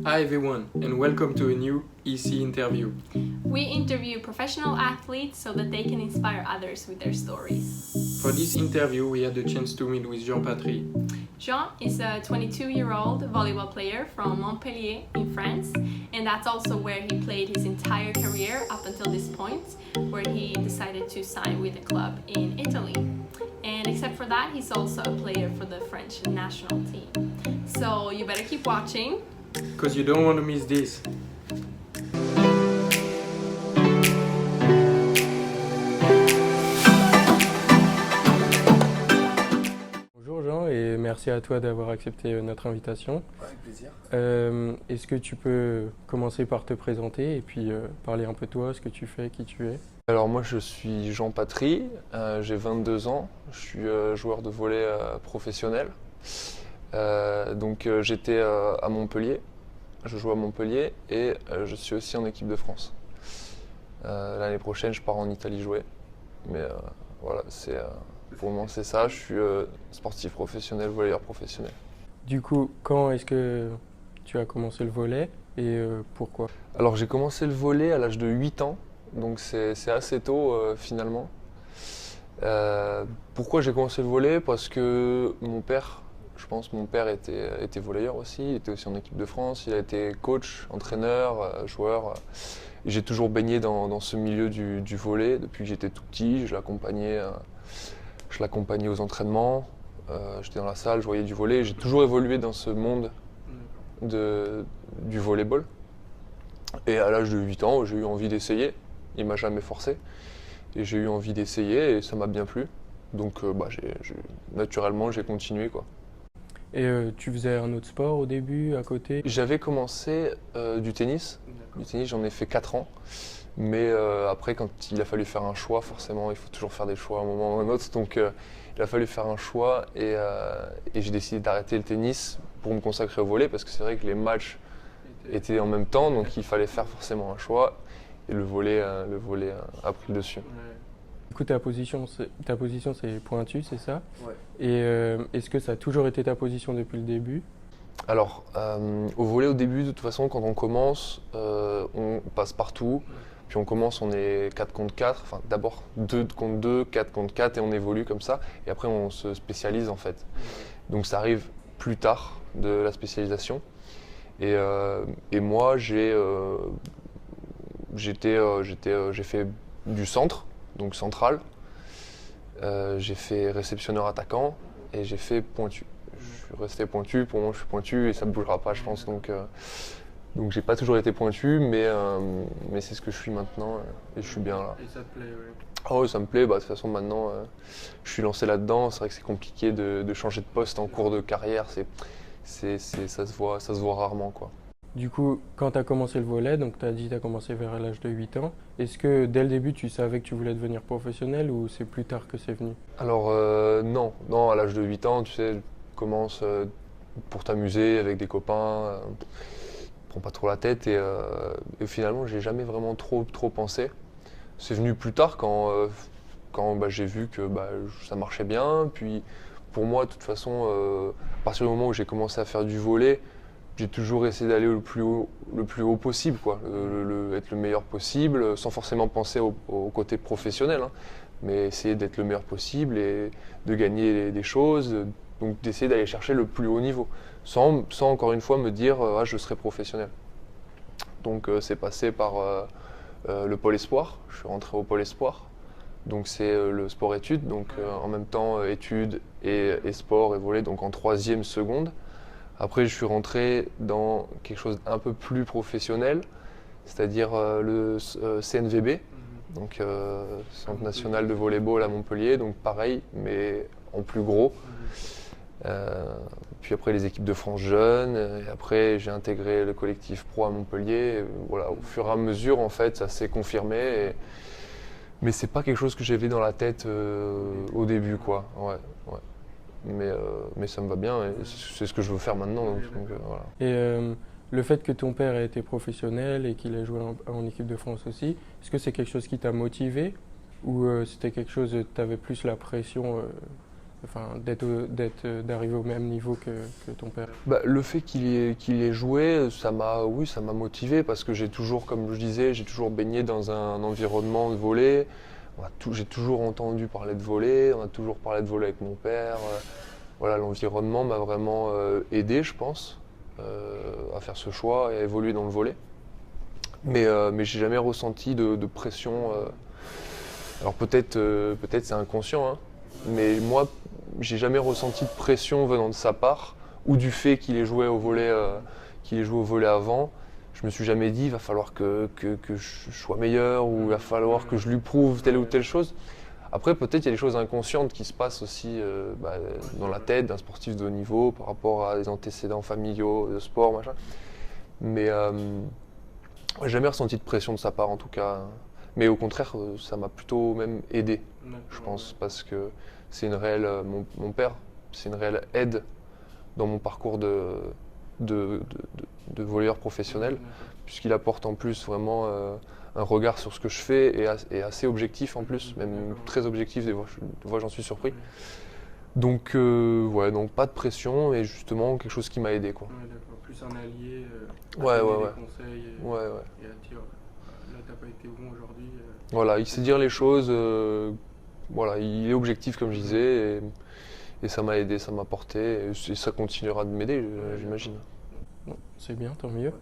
Hi everyone, and welcome to a new EC interview. We interview professional athletes so that they can inspire others with their stories. For this interview, we had the chance to meet with Jean Patry. Jean is a 22-year-old volleyball player from Montpellier in France, and that's also where he played his entire career up until this point, where he decided to sign with a club in Italy. And except for that, he's also a player for the French national team. So you better keep watching, Because you don't want to miss this. Bonjour Jean et merci à toi d'avoir accepté notre invitation. Avec plaisir. Est-ce que tu peux commencer par te présenter et puis parler un peu de toi, ce que tu fais, qui tu es? Alors moi je suis Jean Patry, j'ai 22 ans, je suis joueur de volley professionnel. J'étais à Montpellier, je joue à Montpellier et je suis aussi en équipe de France. L'année prochaine je pars en Italie jouer, mais voilà, pour le moment c'est ça, je suis sportif professionnel, volleyeur professionnel. Du coup, quand est-ce que tu as commencé le volley et pourquoi? Alors j'ai commencé le volley à l'âge de 8 ans, donc c'est assez tôt finalement. Pourquoi j'ai commencé le volley? Parce que mon père était volleyeur aussi, il était aussi en équipe de France, il a été coach, entraîneur, joueur. J'ai toujours baigné dans ce milieu du volley depuis que j'étais tout petit, je l'accompagnais aux entraînements, j'étais dans la salle, je voyais du volley, j'ai toujours évolué dans ce monde du volleyball. Et à l'âge de 8 ans, j'ai eu envie d'essayer, il m'a jamais forcé, et j'ai eu envie d'essayer et ça m'a bien plu. Donc naturellement j'ai continué quoi. Et tu faisais un autre sport au début, à côté? J'avais commencé du tennis. Du tennis, j'en ai fait 4 ans. Mais après, quand il a fallu faire un choix, forcément, il faut toujours faire des choix à un moment ou à un autre. Donc il a fallu faire un choix et j'ai décidé d'arrêter le tennis pour me consacrer au volley parce que c'est vrai que les matchs étaient en même temps, donc il fallait faire forcément un choix. Et le volley a pris le dessus. Du coup, ta position c'est pointu, c'est ça? Ouais. Et est-ce que ça a toujours été ta position depuis le début? Alors, au volley, au début, de toute façon, quand on commence, on passe partout. Puis on commence, on est 4 contre 4. Enfin, d'abord 2 contre 2, 4 contre 4 et on évolue comme ça. Et après, on se spécialise en fait. Donc ça arrive plus tard de la spécialisation. Et moi, j'ai fait du centre, donc central. J'ai fait réceptionneur attaquant et j'ai fait pointu. Je suis resté pointu, pour moi je suis pointu et ça ne bougera pas je pense. Donc j'ai pas toujours été pointu mais c'est ce que je suis maintenant et je suis bien là. Et ça te plaît, oui. Ah ouais, ça me plaît, de toute façon maintenant je suis lancé là-dedans, c'est vrai que c'est compliqué de changer de poste en cours de carrière, ça se voit rarement quoi. Du coup, quand tu as commencé le volley, donc tu as dit que tu as commencé vers l'âge de 8 ans, est-ce que dès le début tu savais que tu voulais devenir professionnel ou c'est plus tard que c'est venu? Alors non, à l'âge de 8 ans, tu sais, tu commences pour t'amuser avec des copains, prends pas trop la tête et finalement j'ai jamais vraiment trop pensé. C'est venu plus tard quand j'ai vu que ça marchait bien, puis pour moi de toute façon, à partir du moment où j'ai commencé à faire du volley, j'ai toujours essayé d'aller le plus haut possible, quoi. Être le meilleur possible, sans forcément penser au côté professionnel, hein, mais essayer d'être le meilleur possible et de gagner des choses, donc d'essayer d'aller chercher le plus haut niveau, sans encore une fois me dire je serai professionnel. Donc c'est passé par le pôle espoir, je suis rentré au pôle espoir, donc c'est le sport-études, donc en même temps études et sport et volley, donc en 3e seconde. Après, je suis rentré dans quelque chose d'un peu plus professionnel, c'est-à-dire le CNVB, donc Centre national de volleyball à Montpellier, donc pareil, mais en plus gros. Puis après, les équipes de France jeunes, et après, j'ai intégré le collectif pro à Montpellier. Et voilà, au fur et à mesure, en fait, ça s'est confirmé. Mais c'est pas quelque chose que j'avais dans la tête au début, quoi. Ouais. Mais ça me va bien et c'est ce que je veux faire maintenant. Donc, voilà. Et le fait que ton père ait été professionnel et qu'il ait joué en équipe de France aussi, est-ce que c'est quelque chose qui t'a motivé ou c'était quelque chose, tu avais plus la pression d'arriver au même niveau que ton père? Bah, le fait qu'il ait joué, oui, ça m'a motivé parce que j'ai toujours, comme je disais, j'ai toujours baigné dans un environnement de volley. J'ai toujours entendu parler de volley, on a toujours parlé de volley avec mon père. Voilà, l'environnement m'a vraiment aidé, je pense, à faire ce choix et à évoluer dans le volley. Mais j'ai jamais ressenti de pression. Alors peut-être c'est inconscient, hein, mais moi, j'ai jamais ressenti de pression venant de sa part ou du fait qu'il ait joué au volley avant. Je me suis jamais dit il va falloir que je sois meilleur ou il va falloir que je lui prouve telle ou telle chose. Après, peut-être il y a des choses inconscientes qui se passent aussi dans la tête d'un sportif de haut niveau par rapport à des antécédents familiaux, de sport, machin. Mais j'ai jamais ressenti de pression de sa part en tout cas. Mais au contraire, ça m'a plutôt même aidé, je pense, parce que c'est une réelle, mon père, c'est une réelle aide dans mon parcours de volleyeur professionnel, puisqu'il apporte en plus vraiment un regard sur ce que je fais et assez objectif en plus, même très objectif, des fois j'en suis surpris. Donc ouais, donc pas de pression, mais justement quelque chose qui m'a aidé, quoi. Ouais, d'accord. Plus un allié, Ouais, à donner ouais, des ouais. conseils Ouais, ouais. et à dire là t'as pas été bon aujourd'hui. Voilà, il sait dire les choses, voilà, il est objectif comme je disais, et ça m'a aidé, ça m'a porté, et ça continuera de m'aider, j'imagine. Bon, c'est bien, tant mieux.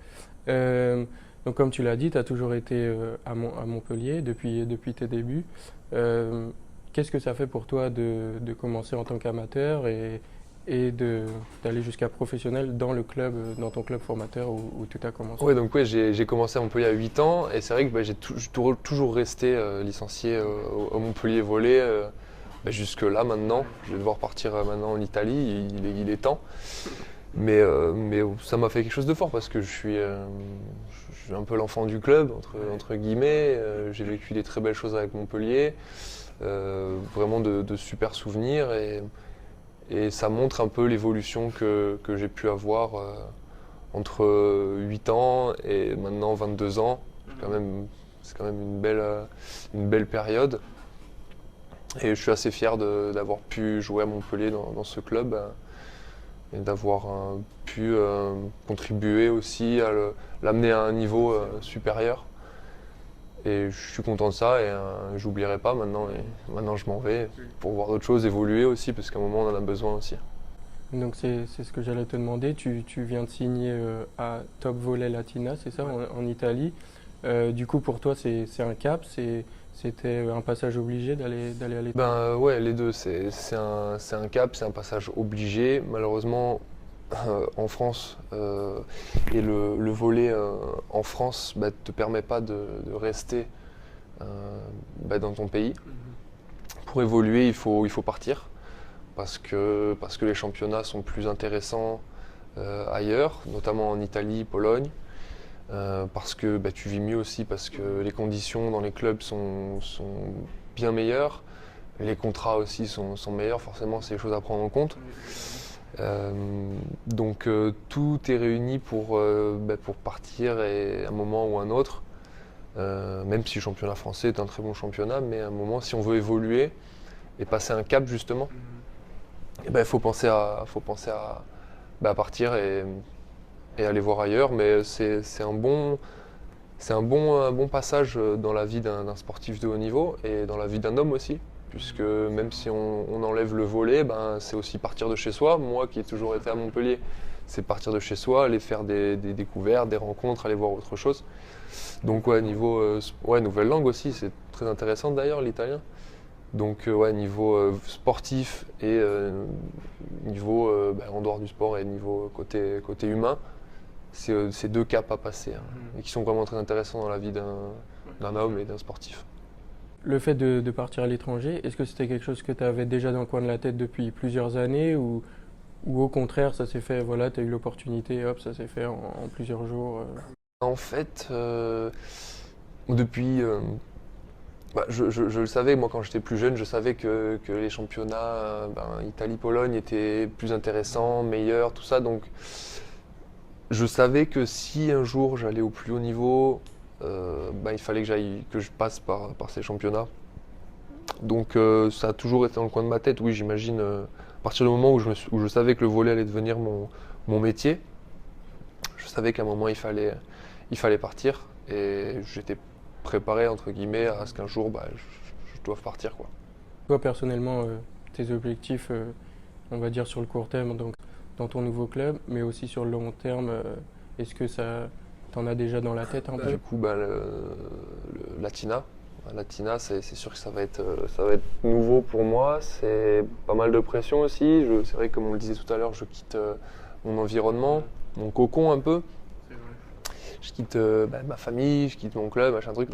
Donc comme tu l'as dit, tu as toujours été à Montpellier depuis tes débuts. Qu'est-ce que ça fait pour toi de commencer en tant qu'amateur et d'aller jusqu'à professionnel dans le club, dans ton club formateur où tout a commencé? Ouais, donc ouais, j'ai commencé à Montpellier à 8 ans, et c'est vrai que j'ai toujours resté licencié au Montpellier volley jusque là maintenant. Je vais devoir partir maintenant en Italie, il est temps. Mais ça m'a fait quelque chose de fort parce que je suis un peu l'enfant du club, entre guillemets. J'ai vécu des très belles choses avec Montpellier, vraiment de super souvenirs, et ça montre un peu l'évolution que j'ai pu avoir entre 8 ans et maintenant 22 ans. C'est quand même une belle période. Et je suis assez fier d'avoir pu jouer à Montpellier dans ce club. Et d'avoir pu contribuer aussi à l'amener à un niveau supérieur. Et je suis content de ça, et j'oublierai pas maintenant. Et maintenant je m'en vais pour voir d'autres choses évoluer aussi, parce qu'à un moment on en a besoin aussi. Donc c'est ce que j'allais te demander. Tu viens de signer à Top Volley Latina, c'est ça, en Italie. Du coup pour toi c'est un cap, c'était un passage obligé d'aller à l'Italie? Ben ouais, les deux, c'est un cap, c'est un passage obligé. Malheureusement, en France, et le volley en France ne te permet pas de rester dans ton pays. Pour évoluer, il faut partir, parce que les championnats sont plus intéressants ailleurs, notamment en Italie, Pologne. Parce que tu vis mieux aussi, parce que les conditions dans les clubs sont bien meilleures, les contrats aussi sont meilleurs, forcément c'est des choses à prendre en compte. Donc tout est réuni pour partir à un moment ou un autre, même si le championnat français est un très bon championnat, mais à un moment, si on veut évoluer et passer un cap justement, il faut penser à partir et aller voir ailleurs. Mais c'est un bon passage dans la vie d'un sportif de haut niveau et dans la vie d'un homme aussi, puisque même si on enlève le volley, c'est aussi partir de chez soi. Moi qui ai toujours été à Montpellier, c'est partir de chez soi, aller faire des découvertes, des rencontres, aller voir autre chose. Donc niveau nouvelle langue aussi, c'est très intéressant d'ailleurs l'italien. Donc niveau sportif et niveau en dehors du sport et niveau côté humain, c'est deux caps à passer, et qui sont vraiment très intéressants dans la vie d'un homme et d'un sportif. Le fait de partir à l'étranger, est-ce que c'était quelque chose que tu avais déjà dans le coin de la tête depuis plusieurs années, ou au contraire ça s'est fait, voilà, tu as eu l'opportunité, hop, ça s'est fait en plusieurs jours? En fait, depuis... je le savais, moi quand j'étais plus jeune, je savais que les championnats Italie-Pologne étaient plus intéressants, meilleurs, tout ça. Donc je savais que si un jour j'allais au plus haut niveau, il fallait que je passe par ces championnats. Donc ça a toujours été dans le coin de ma tête, oui, j'imagine. À partir du moment où je savais que le volley allait devenir mon métier, je savais qu'à un moment il fallait partir. Et j'étais préparé, entre guillemets, à ce qu'un jour, je doive partir, quoi. Toi, personnellement, tes objectifs, on va dire sur le court terme, donc dans ton nouveau club, mais aussi sur le long terme, est-ce que t'en as déjà dans la tête un peu? Du coup, le Latina. Latina, c'est sûr que ça va être nouveau pour moi. C'est pas mal de pression aussi. C'est vrai que, comme on le disait tout à l'heure, je quitte mon environnement, mon cocon un peu. Je quitte ma famille, je quitte mon club, machin truc.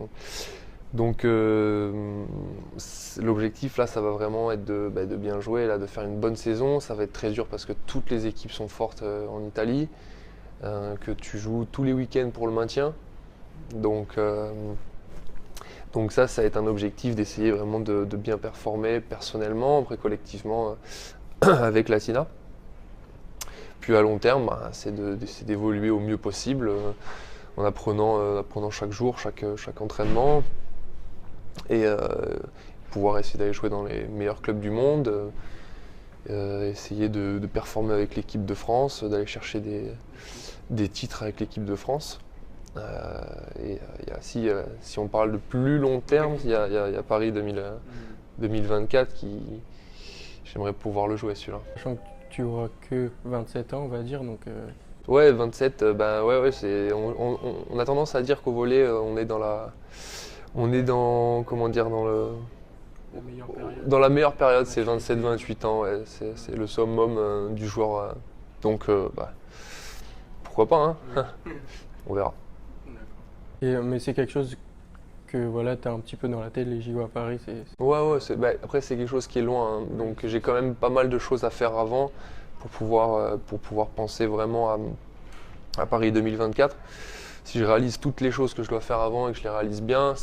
Donc l'objectif là, ça va vraiment être de bien jouer, là, de faire une bonne saison. Ça va être très dur parce que toutes les équipes sont fortes en Italie, que tu joues tous les week-ends pour le maintien. Donc ça va être un objectif d'essayer vraiment de bien performer personnellement, après collectivement avec Latina. Puis à long terme, c'est d'évoluer au mieux possible en apprenant chaque jour, chaque entraînement et pouvoir essayer d'aller jouer dans les meilleurs clubs du monde, essayer de performer avec l'équipe de France, d'aller chercher des titres avec l'équipe de France. Si on parle de plus long terme, il y a Paris 2024 qui j'aimerais pouvoir le jouer celui-là. Sachant que tu auras que 27 ans, on va dire, donc Ouais, 27, on a tendance à dire qu'au volley, dans la meilleure période, c'est 27-28 ans, ouais, c'est le summum du joueur. Donc, pourquoi pas, hein. On verra. mais c'est quelque chose que voilà, tu as un petit peu dans la tête, les JO à Paris. Ouais, après c'est quelque chose qui est loin, hein. Donc j'ai quand même pas mal de choses à faire avant pour pouvoir penser vraiment à Paris 2024. Si je réalise toutes les choses que je dois faire avant et que je les réalise bien,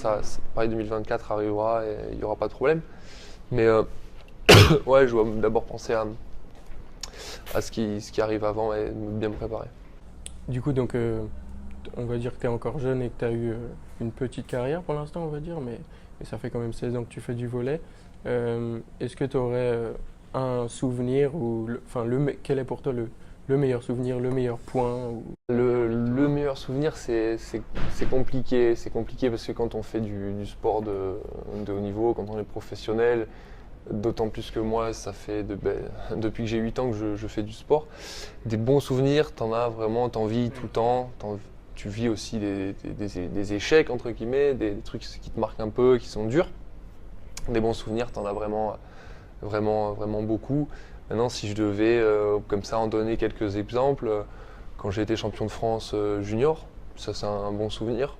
Paris 2024 arrivera et il n'y aura pas de problème. Mais ouais, je dois d'abord penser à ce qui arrive avant et bien me préparer. Du coup, donc, on va dire que tu es encore jeune et que tu as eu une petite carrière pour l'instant, on va dire, mais ça fait quand même 16 ans que tu fais du volley. Est-ce que tu aurais un souvenir, quel est pour toi le meilleur souvenir, le meilleur point Le meilleur souvenir, c'est compliqué. C'est compliqué parce que quand on fait du sport de haut niveau, quand on est professionnel, d'autant plus que moi, ça fait depuis que j'ai 8 ans que je fais du sport. Des bons souvenirs, t'en as vraiment, t'en vis tout le temps. Tu vis aussi des échecs, entre guillemets, des trucs qui te marquent un peu, qui sont durs. Des bons souvenirs, t'en as vraiment, vraiment, vraiment beaucoup. Maintenant, si je devais, comme ça, en donner quelques exemples, quand j'ai été champion de France junior, ça c'est un bon souvenir.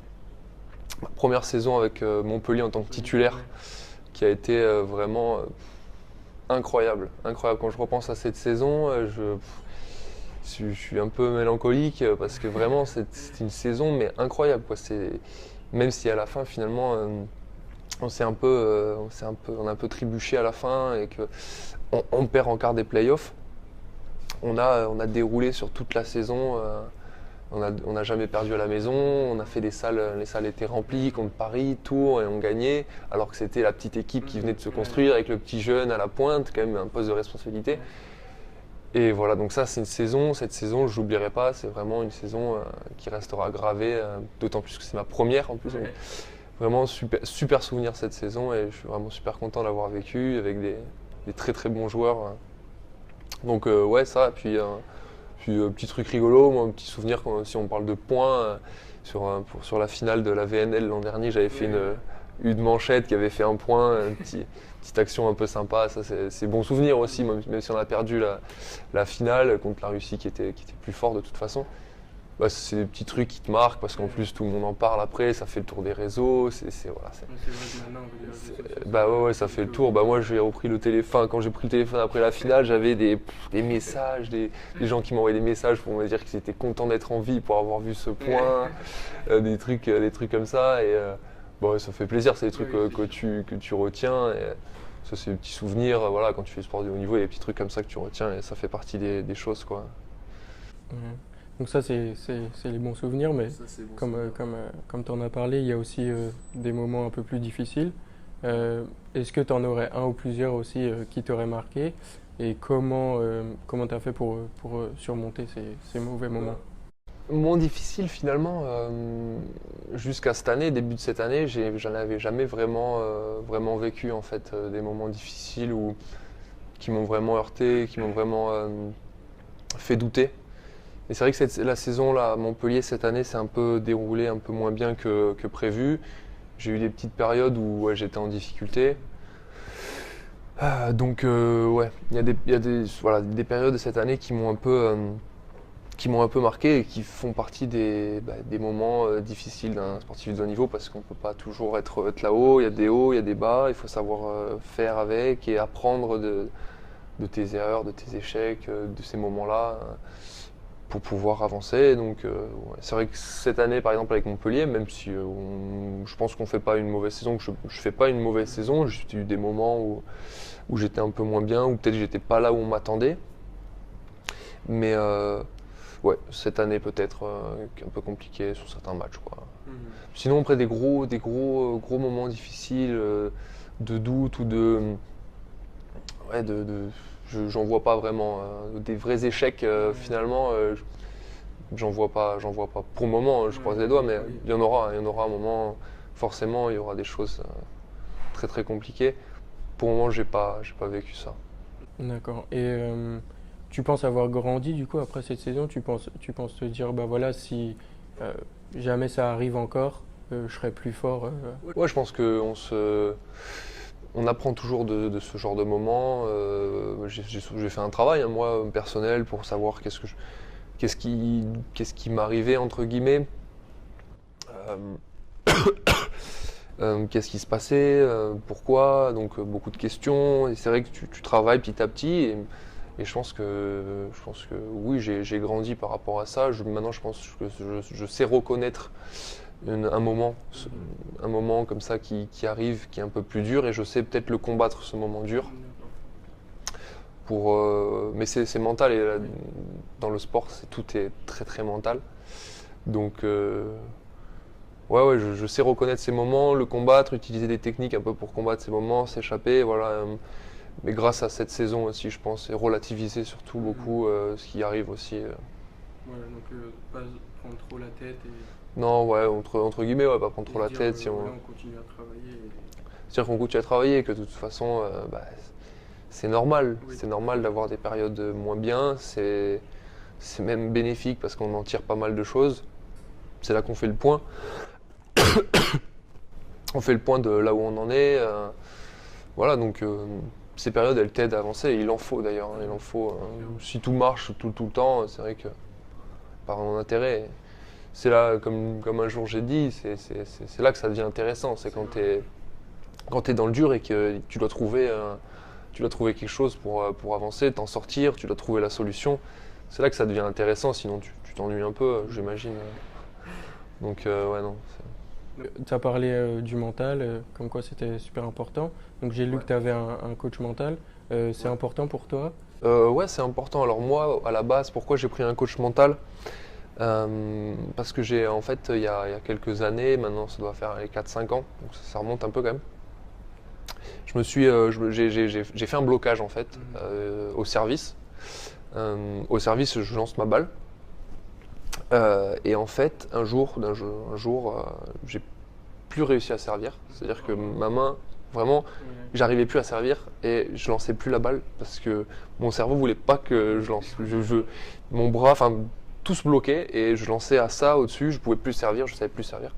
Ma première saison avec Montpellier en tant que titulaire, qui a été vraiment incroyable. Incroyable. Quand je repense à cette saison, je suis un peu mélancolique parce que vraiment c'est une saison mais incroyable, quoi. Même si à la fin finalement on a un peu trébuché à la fin et que on perd en quart des playoffs. On a déroulé sur toute la saison. On n'a jamais perdu à la maison. On a fait les salles étaient remplies contre Paris, Tours, et on gagnait. Alors que c'était la petite équipe qui venait de se construire avec le petit jeune à la pointe, quand même un poste de responsabilité. Et voilà, donc ça c'est une saison. Cette saison, je l'oublierai pas. C'est vraiment une saison qui restera gravée. D'autant plus que c'est ma première en plus. Donc, vraiment super souvenir cette saison et je suis vraiment super content de l'avoir vécu avec des très très bons joueurs. Donc ouais, ça. Puis petit truc rigolo, moi, un petit souvenir si on parle de points, sur la finale de la VNL l'an dernier, j'avais fait une manchette qui avait fait un point, une petite action un peu sympa. Ça, c'est bon souvenir aussi, même si on a perdu la finale contre la Russie qui était plus fort de toute façon. C'est des petits trucs qui te marquent parce qu'en plus tout le monde en parle après, ça fait le tour des réseaux. Ouais, ça fait le tour. Moi j'ai repris le téléphone, quand j'ai pris le téléphone après la finale, j'avais des messages, des gens qui m'envoyaient des messages pour me dire qu'ils étaient contents d'être en vie pour avoir vu ce point, des trucs comme ça. Et ça fait plaisir, c'est des trucs que tu retiens. Et, ça c'est des petits souvenirs, voilà, quand tu fais du sport de haut niveau, il y a des petits trucs comme ça que tu retiens et ça fait partie des choses, quoi. Donc ça, c'est les bons souvenirs, mais comme tu en as parlé, il y a aussi des moments un peu plus difficiles. Est-ce que tu en aurais un ou plusieurs aussi qui t'auraient marqué? Et comment tu as fait pour surmonter ces mauvais moments? Moment difficile finalement, jusqu'à cette année, début de cette année, j'en avais jamais vraiment vécu en fait, des moments difficiles qui m'ont vraiment heurté, qui m'ont vraiment fait douter. Et c'est vrai que la saison là, à Montpellier cette année s'est un peu déroulée un peu moins bien que prévu. J'ai eu des petites périodes où ouais, j'étais en difficulté. Donc ouais, il y a voilà, des périodes de cette année qui m'ont un peu marqué et qui font partie des moments difficiles d'un sportif de haut niveau parce qu'on ne peut pas toujours être là-haut, il y a des hauts, il y a des bas, il faut savoir faire avec et apprendre de tes erreurs, de tes échecs, de ces moments-là pour pouvoir avancer. Donc ouais. C'est vrai que cette année par exemple avec Montpellier, même si je pense qu'on ne fait pas une mauvaise saison, que je ne fais pas une mauvaise saison, j'ai eu des moments où j'étais un peu moins bien, ou peut-être que j'étais pas là où on m'attendait. Mais ouais, cette année peut-être un peu compliquée sur certains matchs, quoi. Sinon après des gros moments difficiles de doute ou ouais, j'en vois pas vraiment des vrais échecs finalement. J'en vois pas. Pour le moment, je croise les doigts, mais il y en aura un moment. Forcément, il y aura des choses très très compliquées. Pour le moment, j'ai pas vécu ça. D'accord. Et tu penses avoir grandi du coup après cette saison? Tu penses te dire, bah voilà, si jamais ça arrive encore, je serai plus fort. Ouais, je pense on apprend toujours de ce genre de moments. J'ai fait un travail, hein, moi, personnel, pour savoir qu'est-ce qui m'arrivait, entre guillemets. Qu'est-ce qui se passait, pourquoi, donc beaucoup de questions. Et c'est vrai que tu travailles petit à petit. Et je pense que oui, j'ai grandi par rapport à ça. Maintenant, je pense que je sais reconnaître un moment comme ça qui arrive, qui est un peu plus dur, et je sais peut-être le combattre, ce moment dur. Mais c'est mental, et dans le sport, tout est très très mental. Donc ouais, je sais reconnaître ces moments, le combattre, utiliser des techniques un peu pour combattre ces moments, s'échapper, voilà. Mais grâce à cette saison aussi, je pense, et relativiser surtout beaucoup ce qui arrive aussi. Voilà, donc pas prendre trop la tête Non, ouais, entre guillemets, ouais, pas prendre trop la dire, tête. voilà, on continue à travailler. C'est-à-dire qu'on continue à travailler, et que de toute façon, c'est normal. Oui. C'est normal d'avoir des périodes moins bien. C'est même bénéfique parce qu'on en tire pas mal de choses. C'est là qu'on fait le point. On fait le point de là où on en est. Voilà, donc ces périodes, elles t'aident à avancer. Et il en faut d'ailleurs. Il en faut. Si tout marche tout le temps, c'est vrai que par un intérêt. C'est là, comme un jour j'ai dit, c'est là que ça devient intéressant. C'est quand tu es dans le dur et que tu dois trouver quelque chose pour avancer, t'en sortir, tu dois trouver la solution. C'est là que ça devient intéressant, sinon tu t'ennuies un peu, j'imagine. Donc ouais, non. Tu as parlé du mental, comme quoi c'était super important. Donc j'ai lu que tu avais un coach mental. C'est important pour toi? Ouais, c'est important. Alors moi, à la base, pourquoi j'ai pris un coach mental? Parce que en fait, il y a quelques années, maintenant ça doit faire les 4-5 ans, donc ça remonte un peu quand même. J'ai fait un blocage en fait au service. Au service, je lance ma balle. Et en fait, un jour, j'ai plus réussi à servir. C'est-à-dire que ma main, vraiment, j'arrivais plus à servir et je lançais plus la balle parce que mon cerveau voulait pas que je lance. Mon bras, enfin, tout se bloquait et je lançais à ça au-dessus. Je pouvais plus servir, je savais plus servir.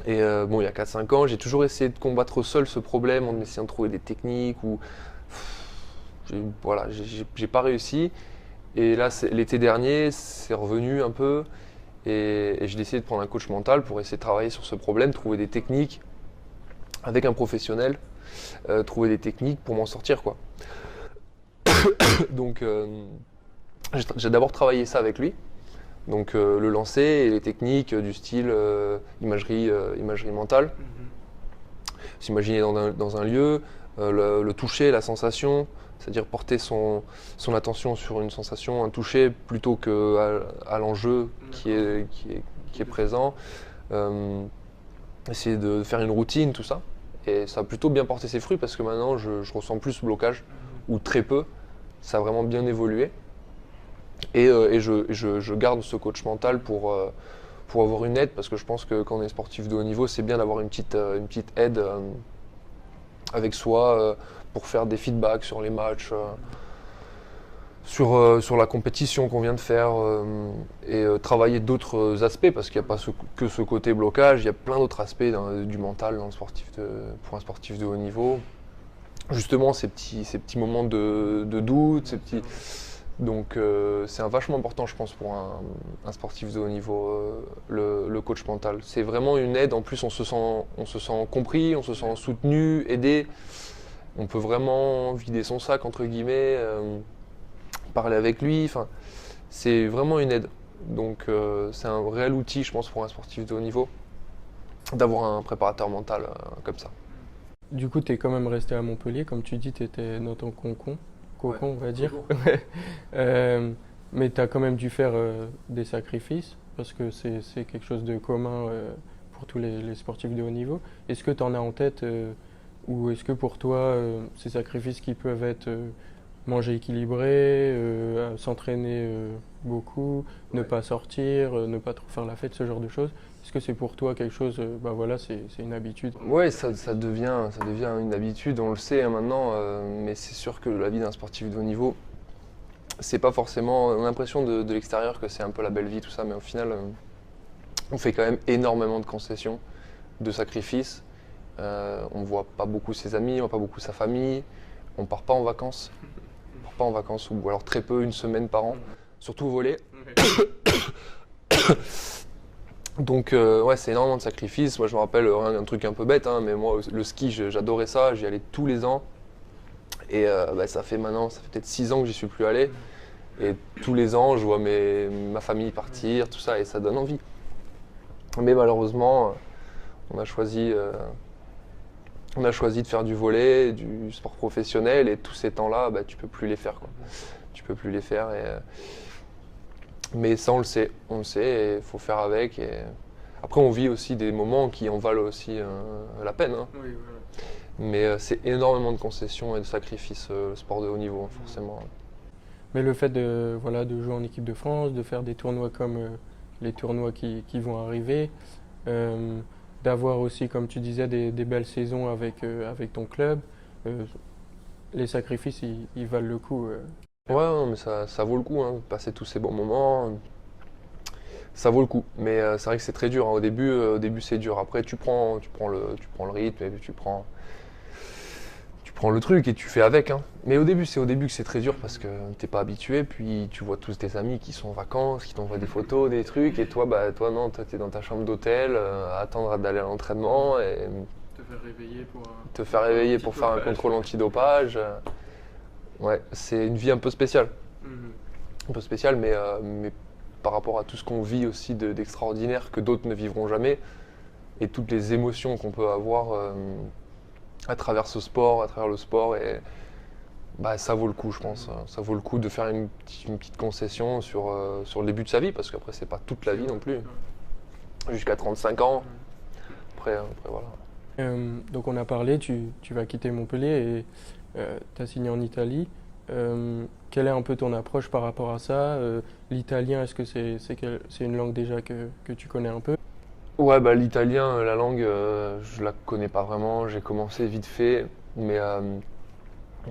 Et bon, il y a 4-5 ans, j'ai toujours essayé de combattre seul ce problème en essayant de trouver des techniques voilà, j'ai pas réussi. Et là, l'été dernier, c'est revenu un peu et j'ai décidé de prendre un coach mental pour essayer de travailler sur ce problème, trouver des techniques avec un professionnel, trouver des techniques pour m'en sortir, quoi. Donc, j'ai d'abord travaillé ça avec lui. Donc le lancer et les techniques du style imagerie mentale. S'imaginer dans un lieu, le toucher, la sensation, c'est-à-dire porter son attention sur une sensation, un toucher, plutôt qu'à l'enjeu qui est présent. Essayer de faire une routine, tout ça. Et ça a plutôt bien porté ses fruits parce que maintenant je ressens plus ce blocage, ou très peu. Ça a vraiment bien évolué. Et je garde ce coach mental pour avoir une aide, parce que je pense que quand on est sportif de haut niveau, c'est bien d'avoir une petite aide avec soi pour faire des feedbacks sur les matchs, sur la compétition qu'on vient de faire et travailler d'autres aspects, parce qu'il n'y a pas que ce côté blocage, il y a plein d'autres aspects du mental pour un sportif de haut niveau. Justement, ces petits moments de doute, donc c'est vachement important, je pense, pour un sportif de haut niveau, le coach mental. C'est vraiment une aide. En plus, on se sent compris, on se sent soutenu, aidé. On peut vraiment vider son sac, entre guillemets, parler avec lui. Enfin, c'est vraiment une aide. Donc c'est un réel outil, je pense, pour un sportif de haut niveau, d'avoir un préparateur mental comme ça. Du coup, tu es quand même resté à Montpellier, comme tu dis, tu étais dans ton cocon, on va dire. Mais tu as quand même dû faire des sacrifices, parce que c'est quelque chose de commun pour tous les sportifs de haut niveau. Est-ce que tu en as en tête, ou est-ce que pour toi, ces sacrifices qui peuvent être manger équilibré, s'entraîner beaucoup, ne pas sortir, ne pas trop faire la fête, ce genre de choses, est-ce que c'est pour toi quelque chose, c'est une habitude? Ouais, ça devient une habitude, on le sait maintenant, mais c'est sûr que la vie d'un sportif de haut niveau, c'est pas forcément, on a l'impression de l'extérieur que c'est un peu la belle vie, tout ça, mais au final, on fait quand même énormément de concessions, de sacrifices. On voit pas beaucoup ses amis, on voit pas beaucoup sa famille, on part pas en vacances. Ou alors très peu, une semaine par an, surtout au volley. Donc ouais, c'est énormément de sacrifices. Moi je me rappelle un truc un peu bête, hein, mais moi le ski j'adorais ça, j'y allais tous les ans. Et ça fait peut-être 6 ans que j'y suis plus allé. Et tous les ans je vois ma famille partir, tout ça, et ça donne envie. Mais malheureusement, on a choisi de faire du volley, du sport professionnel, et tous ces temps-là, tu peux plus les faire, quoi. Tu peux plus les faire. Mais ça, on le sait, et il faut faire avec. Et après, on vit aussi des moments qui en valent aussi la peine, hein. Oui, voilà. Mais c'est énormément de concessions et de sacrifices, le sport de haut niveau, forcément. Mais le fait de jouer en équipe de France, de faire des tournois comme les tournois qui vont arriver, d'avoir aussi, comme tu disais, des belles saisons avec ton club, les sacrifices, ils valent le coup. Ouais, non, mais ça vaut le coup, hein, passer tous ces bons moments, ça vaut le coup. Mais c'est vrai que c'est très dur, hein. Au début c'est dur. Après tu prends le rythme, et puis tu prends le truc et tu fais avec, hein. Mais au début que c'est très dur, parce que t'es pas habitué, puis tu vois tous tes amis qui sont en vacances, qui t'envoient des photos, des trucs, et toi non, t'es dans ta chambre d'hôtel, à attendre d'aller à l'entraînement et te faire réveiller pour faire un contrôle antidopage. Ouais, c'est une vie un peu spéciale. Un peu spéciale, mais par rapport à tout ce qu'on vit aussi d'extraordinaire, que d'autres ne vivront jamais, et toutes les émotions qu'on peut avoir à travers le sport, et ça vaut le coup, je pense. Ça vaut le coup de faire une petite concession sur le début de sa vie, parce qu'après c'est pas toute la vie non plus. Jusqu'à 35 ans, après voilà. Donc on a parlé, tu vas quitter Montpellier et tu as signé en Italie. Quelle est un peu ton approche par rapport à ça? L'italien, est-ce que c'est une langue déjà que tu connais un peu? Ouais, l'italien, la langue, je la connais pas vraiment. J'ai commencé vite fait, mais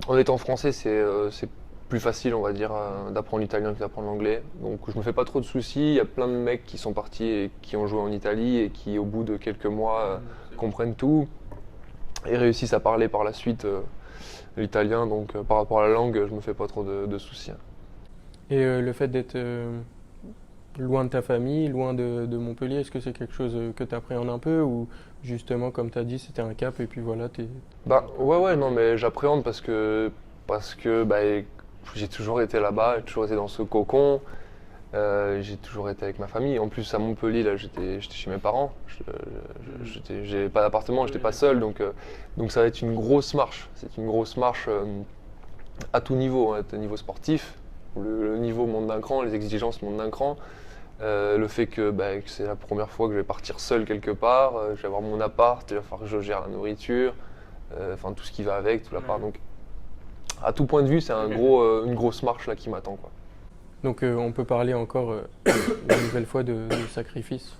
en étant français, c'est plus facile, on va dire, d'apprendre l'italien que d'apprendre l'anglais. Donc je me fais pas trop de soucis. Il y a plein de mecs qui sont partis et qui ont joué en Italie et qui, au bout de quelques mois, comprennent tout et réussissent à parler par la suite l'italien. Donc par rapport à la langue, je me fais pas trop de soucis. Et le fait d'être loin de ta famille, loin de Montpellier, est-ce que c'est quelque chose que tu appréhendes un peu, ou justement, comme tu as dit, c'était un cap et puis voilà, t'es... Ouais, non, mais j'appréhende parce que j'ai toujours été là-bas, j'ai toujours été dans ce cocon, j'ai toujours été avec ma famille. En plus, à Montpellier, là, j'étais chez mes parents, j'ai pas d'appartement, j'étais pas seul, donc ça va être une grosse marche. C'est une grosse marche à tout niveau, hein, à tout niveau sportif. Le niveau monte d'un cran, les exigences montent d'un cran. Le fait que c'est la première fois que je vais partir seul quelque part, je vais avoir mon appart, il va falloir que je gère la nourriture, enfin tout ce qui va avec, tout l'appart. Donc à tout point de vue, c'est une grosse marche là qui m'attend, quoi. Donc on peut parler encore une nouvelle fois de sacrifice.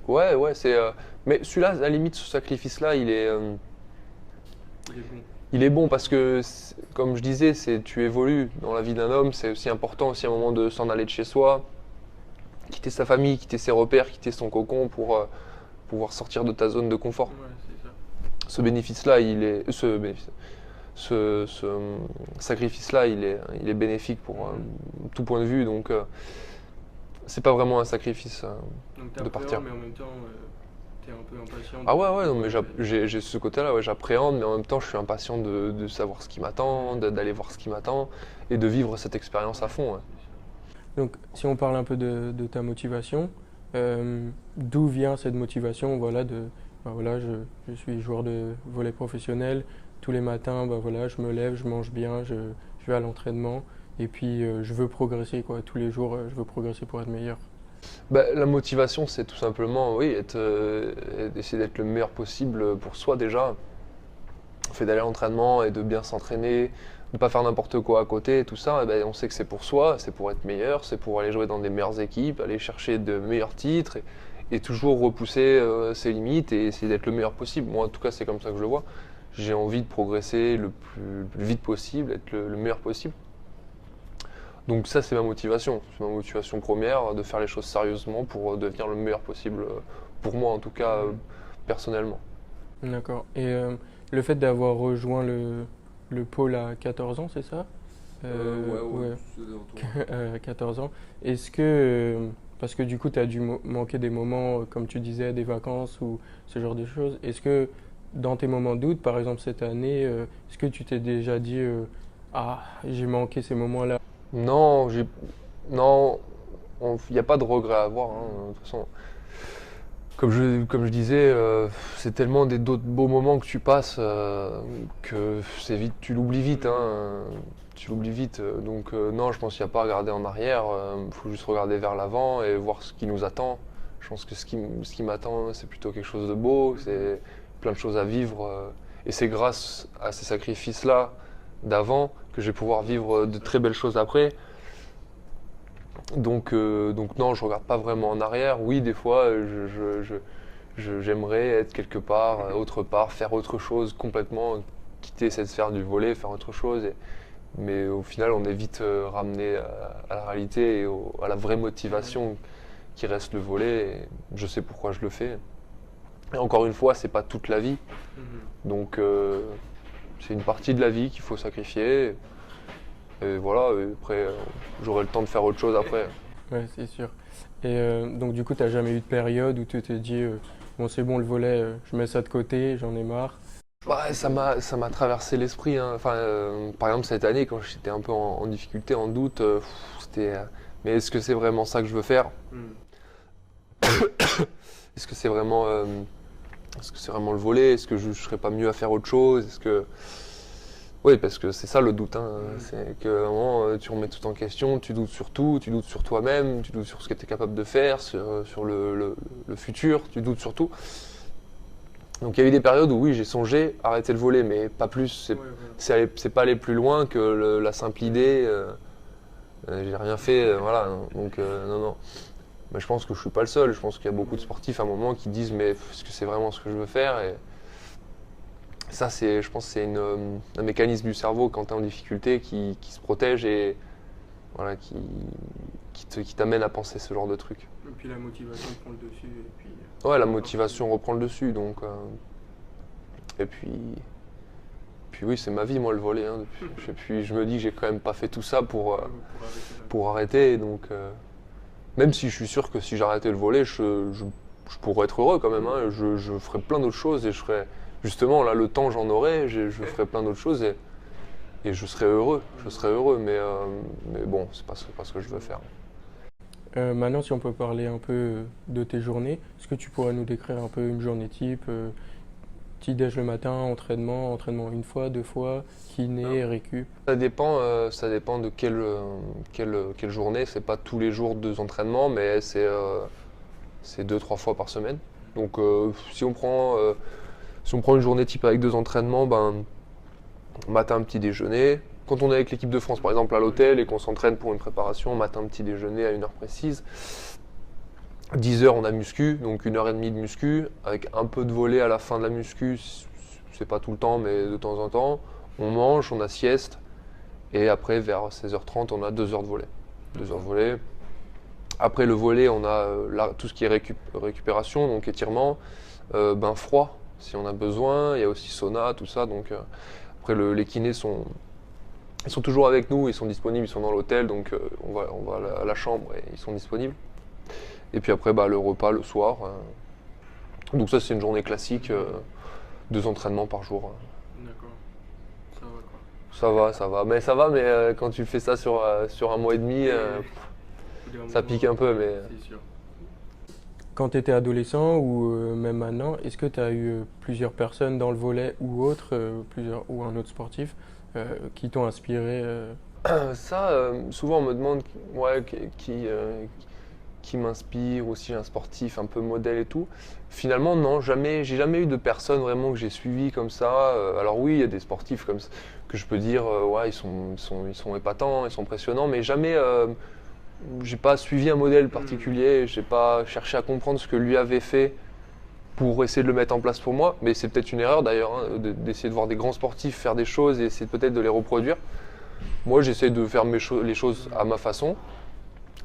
Ouais, mais celui-là, à la limite, ce sacrifice-là, il est bon parce que, comme je disais, tu évolues dans la vie d'un homme. C'est aussi important aussi à un moment de s'en aller de chez soi, quitter sa famille, quitter ses repères, quitter son cocon pour pouvoir sortir de ta zone de confort. Ouais, c'est ça. Ce bénéfice-là, ce sacrifice-là, il est bénéfique pour tout point de vue. Donc, c'est pas vraiment un sacrifice Donc de partir. mais en même temps, tu es un peu impatient. Ah ouais, non, mais j'ai ce côté-là, ouais, j'appréhende, mais en même temps, je suis impatient de savoir ce qui m'attend, d'aller voir ce qui m'attend et de vivre cette expérience à fond. Ouais. Donc, si on parle un peu de ta motivation, d'où vient cette motivation? Voilà, voilà, je suis joueur de volley professionnel. Tous les matins, voilà, je me lève, je mange bien, je vais à l'entraînement. Et puis, je veux progresser, quoi. Tous les jours, je veux progresser pour être meilleur. La motivation, c'est tout simplement, oui, essayer d'être le meilleur possible pour soi déjà. Le fait d'aller à l'entraînement et de bien s'entraîner, de ne pas faire n'importe quoi à côté, tout ça, on sait que c'est pour soi, c'est pour être meilleur, c'est pour aller jouer dans des meilleures équipes, aller chercher de meilleurs titres et toujours repousser ses limites et essayer d'être le meilleur possible. Moi, en tout cas, c'est comme ça que je le vois. J'ai envie de progresser le plus vite possible, être le meilleur possible. Donc ça, c'est ma motivation. C'est ma motivation première, de faire les choses sérieusement pour devenir le meilleur possible, pour moi en tout cas, personnellement. D'accord. Et le fait d'avoir rejoint le pôle à 14 ans, c'est ça? Ouais. 14 ans. Est-ce que, parce que du coup, tu as dû manquer des moments, comme tu disais, des vacances ou ce genre de choses, est-ce que dans tes moments de doute, par exemple cette année, est-ce que tu t'es déjà dit ah, j'ai manqué ces moments-là? Non, non, il n'y a pas de regret à avoir, hein. De toute façon, comme je disais, c'est tellement d'autres beaux moments que tu passes que c'est vite, tu l'oublies vite, hein. Tu l'oublies vite. Donc non, je pense qu'il n'y a pas à regarder en arrière. Il faut juste regarder vers l'avant et voir ce qui nous attend. Je pense que ce qui m'attend, c'est plutôt quelque chose de beau. C'est plein de choses à vivre. Et c'est grâce à ces sacrifices-là d'avant que je vais pouvoir vivre de très belles choses après. Donc non, je regarde pas vraiment en arrière. Oui, des fois, j'aimerais être quelque part, autre part, faire autre chose complètement, quitter cette sphère du volley, faire autre chose. Mais au final, on est vite ramené à la réalité et à la vraie motivation qui reste le volley. Et je sais pourquoi je le fais. Et encore une fois, c'est pas toute la vie. Donc c'est une partie de la vie qu'il faut sacrifier. Et voilà, et après, j'aurai le temps de faire autre chose après. Ouais, c'est sûr. Et donc, du coup, tu n'as jamais eu de période où tu t'es dit bon, c'est bon, le volley, je mets ça de côté, j'en ai marre? Ça m'a traversé l'esprit, hein. Enfin, par exemple, cette année, quand j'étais un peu en difficulté, en doute, c'était mais est-ce que c'est vraiment ça que je veux faire? Est-ce que c'est vraiment, le volley? Est-ce que je ne serais pas mieux à faire autre chose? Oui, parce que c'est ça le doute, hein. C'est qu'à un moment, tu remets tout en question, tu doutes sur tout, tu doutes sur toi-même, tu doutes sur ce que tu es capable de faire, sur le futur, tu doutes sur tout. Donc il y a eu des périodes où oui, j'ai songé arrêter le volley, mais pas plus. C'est pas aller plus loin que la simple idée. J'ai rien fait, voilà. Donc non. Mais je pense que je suis pas le seul. Je pense qu'il y a beaucoup de sportifs à un moment qui disent mais est-ce que c'est vraiment ce que je veux faire? Et ça, je pense que c'est un mécanisme du cerveau quand tu es en difficulté qui se protège et voilà, qui t'amène à penser ce genre de truc. Et puis la motivation prend le dessus. Et puis, ouais, la motivation reprend le dessus. Donc, et puis oui, c'est ma vie, moi, le volley, hein, et puis je me dis que j'ai quand même pas fait tout ça pour arrêter. Donc, même si je suis sûr que si j'arrêtais le volley, je pourrais être heureux quand même. Hein, je ferais plein d'autres choses et je ferais. Justement, là, le temps, j'en aurais, je ferais plein d'autres choses et je serais heureux. Mais bon, c'est pas ce que je veux faire. Maintenant, si on peut parler un peu de tes journées, est-ce que tu pourrais nous décrire un peu une journée type? petit-déj le matin, entraînement une fois, deux fois, kiné, récup. Ça dépend de quelle journée. C'est pas tous les jours 2 entraînements, mais c'est 2-3 fois par semaine. Donc si on prend une journée type avec 2 entraînements, matin petit déjeuner. Quand on est avec l'équipe de France par exemple à l'hôtel et qu'on s'entraîne pour une préparation, matin petit déjeuner à une heure précise. 10 heures on a muscu, donc 1 heure et demie de muscu, avec un peu de volley à la fin de la muscu, c'est pas tout le temps mais de temps en temps. On mange, on a sieste, et après vers 16h30 on a 2 heures de volley. 2 heures de volley. Après le volley on a tout ce qui est récupération, donc étirement, bain froid si on a besoin, il y a aussi sauna, tout ça. Donc après les kinés ils sont toujours avec nous, ils sont disponibles, ils sont dans l'hôtel, donc on va à la chambre et ils sont disponibles. Et puis après le repas le soir. Donc ça c'est une journée classique, 2 entraînements par jour. D'accord, ça va quoi. Ça va, mais quand tu fais ça sur un mois et demi, ça pique un peu. Mais c'est sûr. Quand tu étais adolescent ou même maintenant, est-ce que tu as eu plusieurs personnes dans le volley ou autre, ou un autre sportif, qui t'ont inspiré ça, souvent on me demande qui m'inspire, ou si j'ai un sportif un peu modèle et tout. Finalement, non, j'ai jamais eu de personne vraiment que j'ai suivi comme ça. Alors oui, il y a des sportifs comme ça, que je peux dire, ils sont épatants, ils sont impressionnants, mais jamais, j'ai pas suivi un modèle particulier, j'ai pas cherché à comprendre ce que lui avait fait pour essayer de le mettre en place pour moi. Mais c'est peut-être une erreur d'ailleurs, d'essayer de voir des grands sportifs faire des choses et essayer peut-être de les reproduire. Moi, j'essaie de faire les choses à ma façon,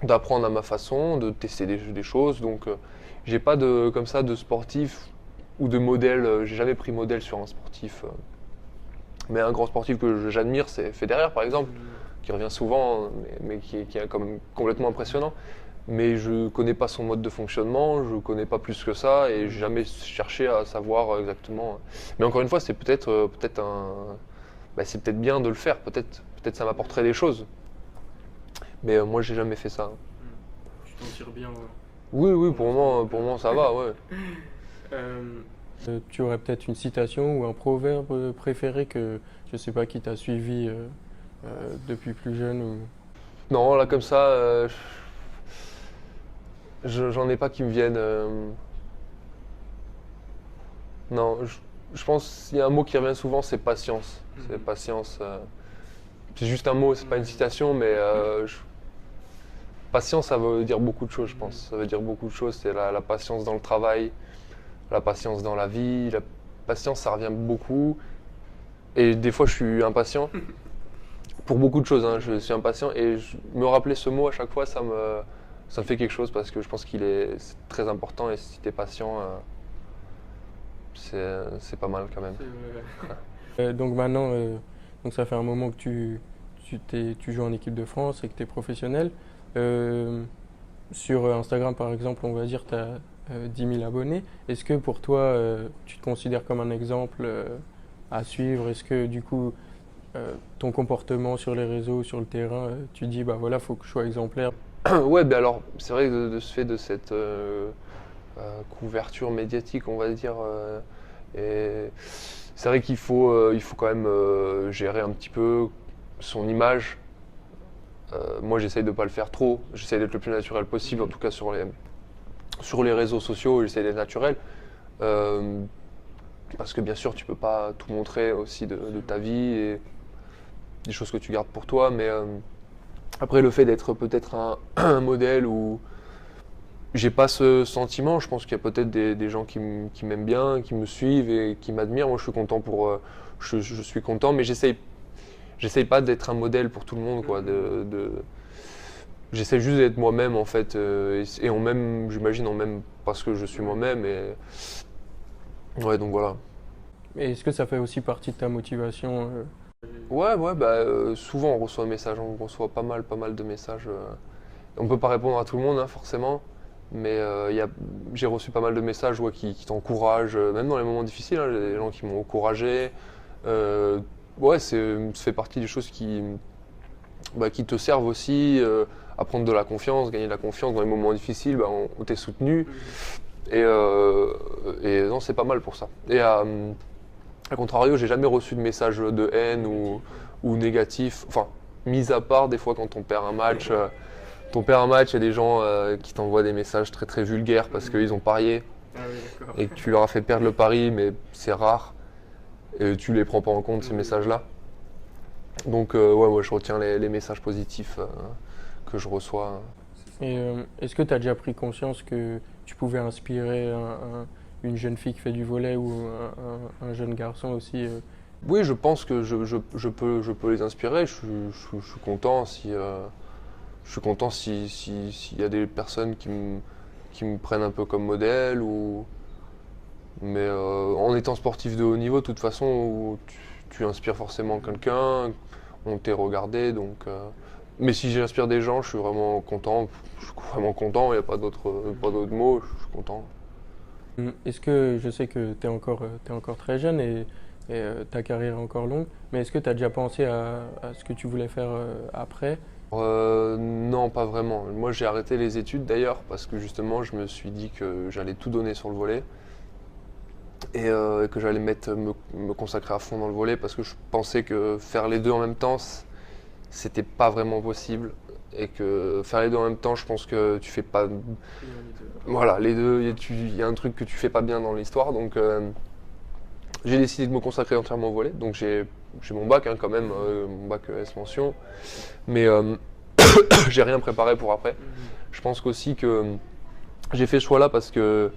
d'apprendre à ma façon, de tester des choses. Donc, j'ai pas comme ça de sportif ou de modèle. J'ai jamais pris modèle sur un sportif. Mais un grand sportif que j'admire, c'est Federer par exemple, qui revient souvent, mais qui est quand même complètement impressionnant. Mais je connais pas son mode de fonctionnement, je connais pas plus que ça, et j'ai jamais cherché à savoir exactement. Mais encore une fois, c'est peut-être c'est peut-être bien de le faire. Peut-être ça m'apporterait des choses. Mais moi, j'ai jamais fait ça. Tu t'en tires bien, ouais. Oui, pour moi, ça va, ouais. Tu aurais peut-être une citation ou un proverbe préféré que je sais pas qui t'a suivi depuis plus jeune ou... Non, là comme ça, j'en ai pas qui me viennent. Non, je pense qu'il y a un mot qui revient souvent, c'est patience. C'est patience. C'est juste un mot, c'est pas une citation, mais patience, ça veut dire beaucoup de choses, je pense. Ça veut dire beaucoup de choses. C'est la patience dans le travail, la patience dans la vie. La patience, ça revient beaucoup. Et des fois, je suis impatient. Pour beaucoup de choses, hein, je suis impatient. Et me rappeler ce mot à chaque fois, ça me fait quelque chose, parce que je pense c'est très important. Et si tu es patient, c'est pas mal quand même. Donc maintenant, donc ça fait un moment que tu joues en équipe de France et que tu es professionnel. Sur Instagram, par exemple, on va dire que tu as 10 000 abonnés. Est-ce que pour toi, tu te considères comme un exemple à suivre? Est-ce que du coup, ton comportement sur les réseaux, sur le terrain, tu dis, bah voilà, faut que je sois exemplaire? Ouais, ben alors, c'est vrai que de ce fait de cette couverture médiatique, on va dire, et c'est vrai qu'il faut quand même gérer un petit peu son image. Moi, j'essaye de ne pas le faire trop. J'essaye d'être le plus naturel possible, en tout cas sur les réseaux sociaux, j'essaie d'être naturel. Parce que bien sûr, tu peux pas tout montrer aussi de ta vie et des choses que tu gardes pour toi. Mais après, le fait d'être peut-être un modèle où j'ai pas ce sentiment, je pense qu'il y a peut-être des gens qui m'aiment bien, qui me suivent et qui m'admirent. Moi, je suis content je suis content, mais j'essaye pas d'être un modèle pour tout le monde, quoi. J'essaie juste d'être moi-même, en fait, et en même, j'imagine, en même parce que je suis moi-même. Et ouais, donc voilà. Et est-ce que ça fait aussi partie de ta motivation Ouais, souvent on reçoit des messages, on reçoit pas mal de messages. On peut pas répondre à tout le monde, hein, forcément, mais j'ai reçu pas mal de messages qui t'encouragent, même dans les moments difficiles, hein, des gens qui m'ont encouragé. Ça fait partie des choses qui te servent aussi à prendre de la confiance, gagner de la confiance dans les moments difficiles. On t'est soutenu, et non, c'est pas mal pour ça. Et A contrario, j'ai jamais reçu de message de haine ou négatif. Enfin, mis à part des fois quand on perd un match. Il y a des gens qui t'envoient des messages très très vulgaires parce qu'ils ont parié et que tu leur as fait perdre le pari, mais c'est rare. Et tu les prends pas en compte, ces messages-là. Donc ouais, moi je retiens les messages positifs que je reçois. Et est-ce que tu as déjà pris conscience que tu pouvais inspirer une jeune fille qui fait du volley ou un jeune garçon aussi Oui, je pense que je peux les inspirer. Je suis content si s'il y a des personnes qui me prennent un peu comme modèle. Mais en étant sportif de haut niveau, de toute façon, tu inspires forcément quelqu'un. On t'est regardé, donc. Mais si j'inspire des gens, je suis vraiment content. Je suis vraiment content. Il n'y a pas d'autres mots. Je suis content. Est-ce que, je sais que tu es encore très jeune et ta carrière est encore longue, mais est-ce que tu as déjà pensé à ce que tu voulais faire après? Non, pas vraiment. Moi, j'ai arrêté les études d'ailleurs parce que justement, je me suis dit que j'allais tout donner sur le volley et que j'allais me consacrer à fond dans le volley parce que je pensais que faire les deux en même temps, c'était pas vraiment possible. Et que faire les deux en même temps, je pense que tu fais pas. Voilà, les deux, il y a un truc que tu fais pas bien dans l'histoire. Donc, j'ai décidé de me consacrer entièrement au volley. Donc, j'ai mon bac quand même, mon bac S mention. Mais j'ai rien préparé pour après. Je pense qu'aussi que j'ai fait ce choix-là parce que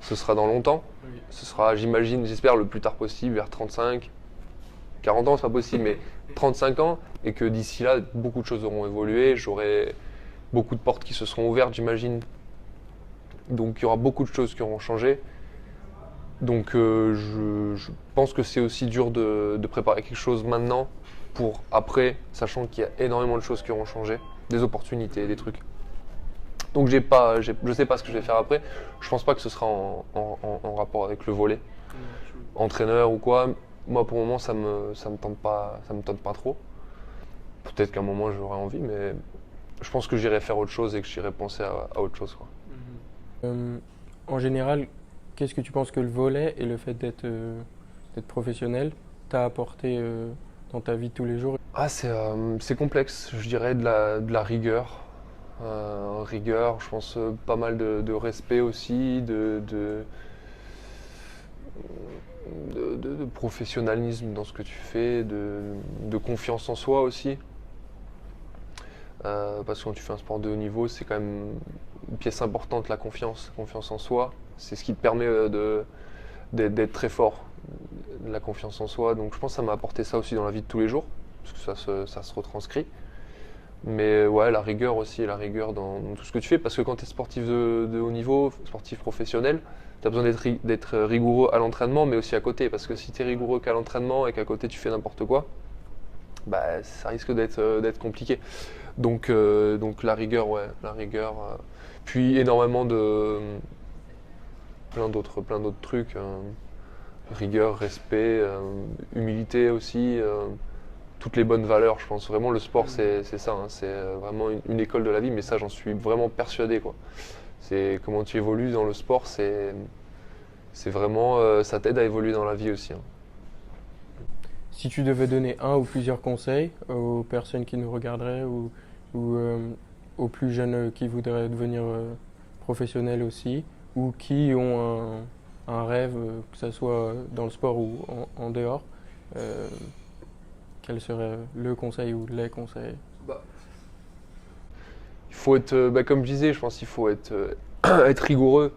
ce sera dans longtemps. Ce sera, j'espère, le plus tard possible, vers 35. 40 ans, c'est pas possible, mais 35 ans, et que d'ici là, beaucoup de choses auront évolué, j'aurai beaucoup de portes qui se seront ouvertes, j'imagine. Donc il y aura beaucoup de choses qui auront changé. Donc je pense que c'est aussi dur de préparer quelque chose maintenant pour après, sachant qu'il y a énormément de choses qui auront changé, des opportunités, des trucs. Donc je sais pas ce que je vais faire après. Je pense pas que ce sera en rapport avec le volley, entraîneur ou quoi. Moi, pour le moment, ça me tente pas trop. Peut-être qu'à un moment, j'aurai envie, mais je pense que j'irai faire autre chose et que j'irai penser à autre chose, quoi. En général, qu'est-ce que tu penses que le volley et le fait d'être professionnel t'a apporté dans ta vie de tous les jours? Ah, c'est complexe, je dirais de la rigueur. Rigueur, je pense pas mal de respect aussi, de professionnalisme dans ce que tu fais, de confiance en soi aussi. Parce que quand tu fais un sport de haut niveau, c'est quand même une pièce importante, la confiance en soi. C'est ce qui te permet d'être très fort, la confiance en soi. Donc je pense que ça m'a apporté ça aussi dans la vie de tous les jours, parce que ça se retranscrit. Mais ouais, la rigueur aussi, la rigueur dans tout ce que tu fais, parce que quand tu es sportif de haut niveau, sportif professionnel, tu as besoin d'être rigoureux à l'entraînement, mais aussi à côté, parce que si tu es rigoureux qu'à l'entraînement et qu'à côté tu fais n'importe quoi, bah, ça risque d'être compliqué. Donc la rigueur, ouais, la rigueur. Puis énormément plein d'autres trucs, rigueur, respect, humilité aussi. Toutes les bonnes valeurs, je pense. Vraiment, le sport, c'est ça. Hein. C'est vraiment une école de la vie, mais ça, j'en suis vraiment persuadé, quoi. C'est comment tu évolues dans le sport, c'est vraiment, ça t'aide à évoluer dans la vie aussi. Hein. Si tu devais donner un ou plusieurs conseils aux personnes qui nous regarderaient ou aux plus jeunes qui voudraient devenir professionnels aussi, ou qui ont un rêve, que ce soit dans le sport ou en dehors, quel serait le conseil ou les conseils? Il faut être, comme je disais, je pense qu'il faut être rigoureux.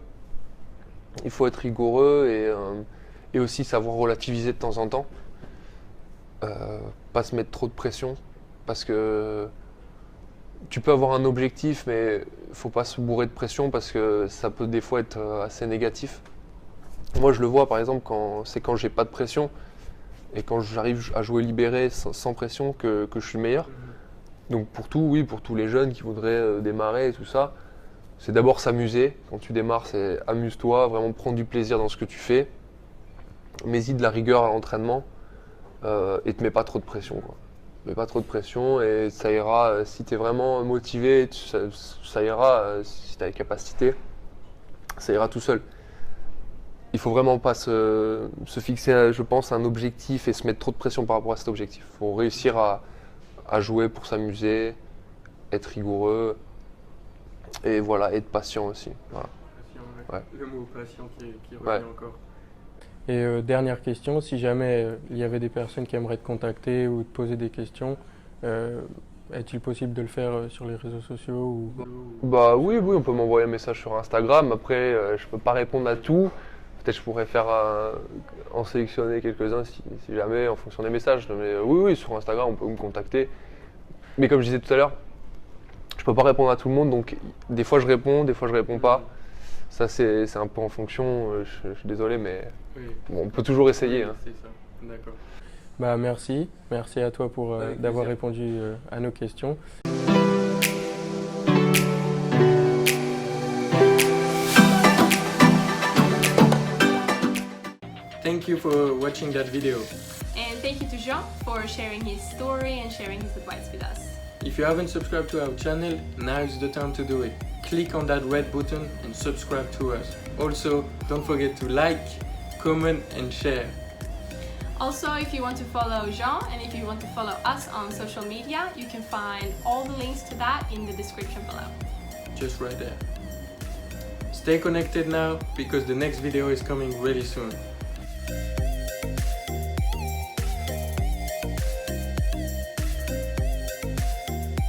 Il faut être rigoureux et aussi savoir relativiser de temps en temps. Pas se mettre trop de pression parce que tu peux avoir un objectif, mais il faut pas se bourrer de pression parce que ça peut des fois être assez négatif. Moi, je le vois par exemple quand j'ai pas de pression et quand j'arrive à jouer libéré sans pression que je suis le meilleur. Donc pour tous les jeunes qui voudraient démarrer et tout ça, c'est d'abord s'amuser. Quand tu démarres, c'est amuse-toi, vraiment prendre du plaisir dans ce que tu fais. Mets-y de la rigueur à l'entraînement et te mets pas trop de pression, quoi. Mets pas trop de pression et ça ira. Si tu es vraiment motivé, ça ira. Si tu as les capacités, ça ira tout seul. il faut vraiment pas se fixer, je pense, un objectif et se mettre trop de pression par rapport à cet objectif. Il faut réussir à jouer pour s'amuser, être rigoureux et voilà, être patient aussi. Voilà. Ouais. Le mot patient qui revient Ouais. encore. Et dernière question, si jamais il y avait des personnes qui aimeraient te contacter ou te poser des questions, est-il possible de le faire sur les réseaux sociaux ou... Bah oui, on peut m'envoyer un message sur Instagram. Après, je peux pas répondre à tout. Peut-être je pourrais faire en sélectionner quelques-uns si jamais, en fonction des messages. Mais oui, sur Instagram, on peut me contacter. Mais comme je disais tout à l'heure, je peux pas répondre à tout le monde, donc des fois je réponds, des fois je réponds pas. Ça c'est un peu en fonction, je suis désolé, mais Oui. bon, on peut toujours essayer. Hein. C'est ça, d'accord. Bah merci à toi pour Avec d'avoir plaisir. répondu à nos questions. Thank you for watching that video. And thank you to Jean for sharing his story and sharing his advice with us. If you haven't subscribed to our channel, now is the time to do it. Click on that red button and subscribe to us. Also, don't forget to like, comment and share. Also, if you want to follow Jean and if you want to follow us on social media, you can find all the links to that in the description below. Just right there. Stay connected now because the next video is coming really soon.